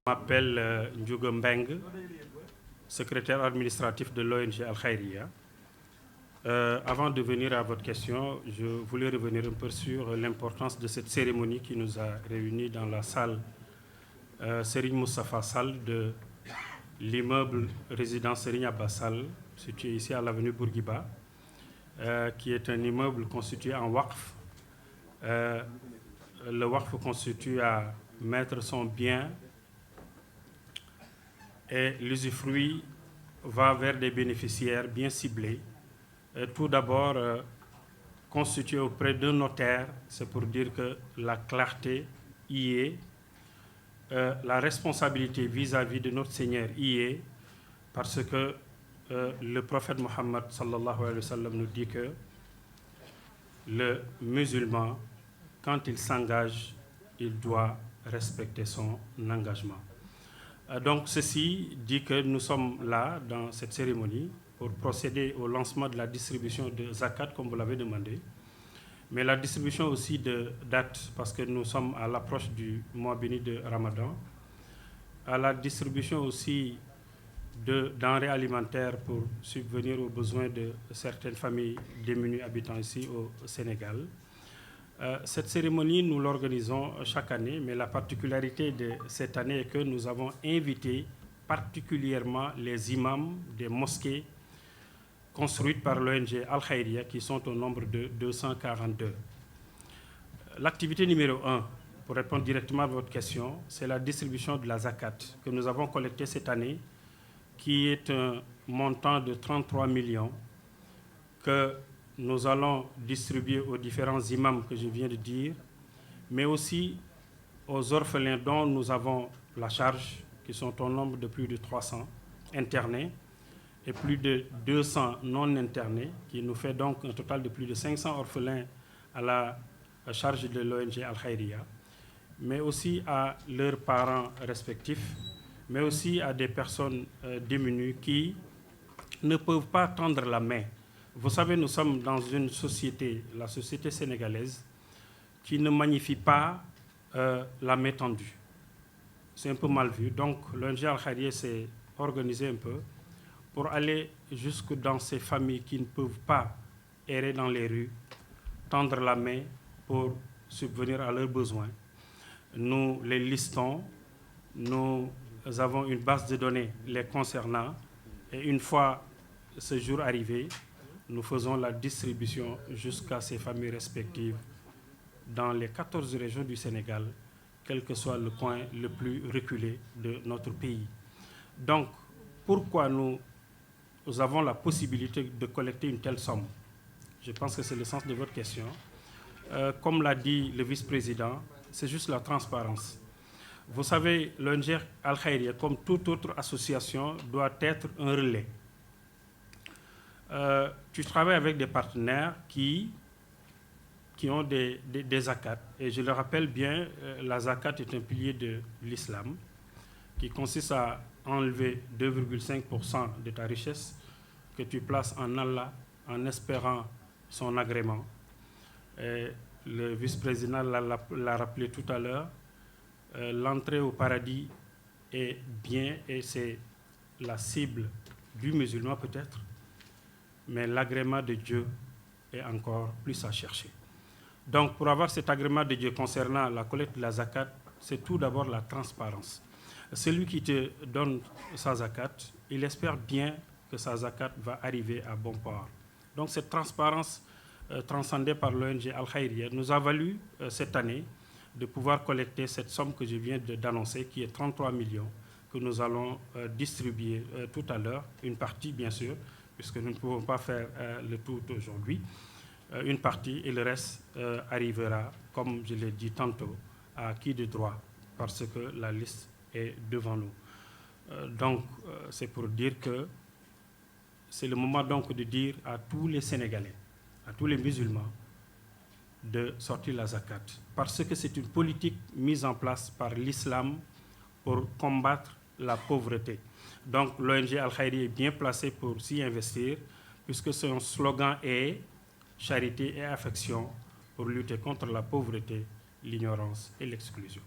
Je m'appelle Ndiouga Mbeng, secrétaire administratif de l'ONG Al Khairiya. Avant de venir à votre question, je voulais revenir un peu sur l'importance de cette cérémonie qui nous a réunis dans la salle Serigne Moustapha Sall de l'immeuble résidence Serigne Abbas Sall, situé ici à l'avenue Bourguiba, qui est un immeuble constitué en waqf. Le waqf constitue à mettre son bien et l'usufruit va vers des bénéficiaires bien ciblés. Tout d'abord, constitué auprès d'un notaire, c'est pour dire que la clarté y est, la responsabilité vis-à-vis de notre Seigneur y est, parce que le prophète Mohammed sallallahu alayhi wa sallam nous dit que le musulman, quand il s'engage, il doit respecter son engagement. Donc ceci dit que nous sommes là dans cette cérémonie pour procéder au lancement de la distribution de zakat comme vous l'avez demandé, mais la distribution aussi de dates parce que nous sommes à l'approche du mois béni de Ramadan, à la distribution aussi de denrées alimentaires pour subvenir aux besoins de certaines familles démunies habitant ici au Sénégal. Cette cérémonie, nous l'organisons chaque année, mais la particularité de cette année est que nous avons invité particulièrement les imams des mosquées construites par l'ONG Al Khairiya, qui sont au nombre de 242. L'activité numéro 1, pour répondre directement à votre question, c'est la distribution de la zakat que nous avons collectée cette année, qui est un montant de 33 millions que nous allons distribuer aux différents imams que je viens de dire, mais aussi aux orphelins dont nous avons la charge, qui sont au nombre de plus de 300 internés et plus de 200 non internés, qui nous fait donc un total de plus de 500 orphelins à la charge de l'ONG Al Khairiya, mais aussi à leurs parents respectifs, mais aussi à des personnes démunies qui ne peuvent pas tendre la main. Vous savez, nous sommes dans une société, la société sénégalaise, qui ne magnifie pas la main tendue. C'est un peu mal vu. Donc, l'ONG Al Khairiya s'est organisé un peu pour aller jusque dans ces familles qui ne peuvent pas errer dans les rues, tendre la main pour subvenir à leurs besoins. Nous les listons, nous avons une base de données les concernant, et une fois ce jour arrivé, nous faisons la distribution jusqu'à ces familles respectives dans les 14 régions du Sénégal, quel que soit le coin le plus reculé de notre pays. Donc, pourquoi nous avons la possibilité de collecter une telle somme? Je pense que c'est le sens de votre question. Comme l'a dit le vice-président, c'est juste la transparence. Vous savez, l'ONG Al Khairiya, comme toute autre association, doit être un relais. Tu travailles avec des partenaires qui ont des zakats. Et je le rappelle bien, la zakat est un pilier de l'islam qui consiste à enlever 2,5% de ta richesse que tu places en Allah en espérant son agrément. Et le vice-président l'a rappelé tout à l'heure, l'entrée au paradis est bien et c'est la cible du musulman peut-être, mais l'agrément de Dieu est encore plus à chercher. Donc, pour avoir cet agrément de Dieu concernant la collecte de la zakat, c'est tout d'abord la transparence. Celui qui te donne sa zakat, il espère bien que sa zakat va arriver à bon port. Donc, cette transparence transcendée par l'ONG Al Khairiya nous a valu cette année de pouvoir collecter cette somme que je viens d'annoncer, qui est 33 millions, que nous allons distribuer tout à l'heure, une partie bien sûr, puisque nous ne pouvons pas faire le tout aujourd'hui, une partie, et le reste arrivera, comme je l'ai dit tantôt, à qui de droit, parce que la liste est devant nous. Donc, c'est pour dire que c'est le moment donc de dire à tous les Sénégalais, à tous les musulmans, de sortir la zakat, parce que c'est une politique mise en place par l'islam pour combattre la pauvreté. Donc l'ONG Al Khairiya est bien placée pour s'y investir, puisque son slogan est « Charité et affection » pour lutter contre la pauvreté, l'ignorance et l'exclusion.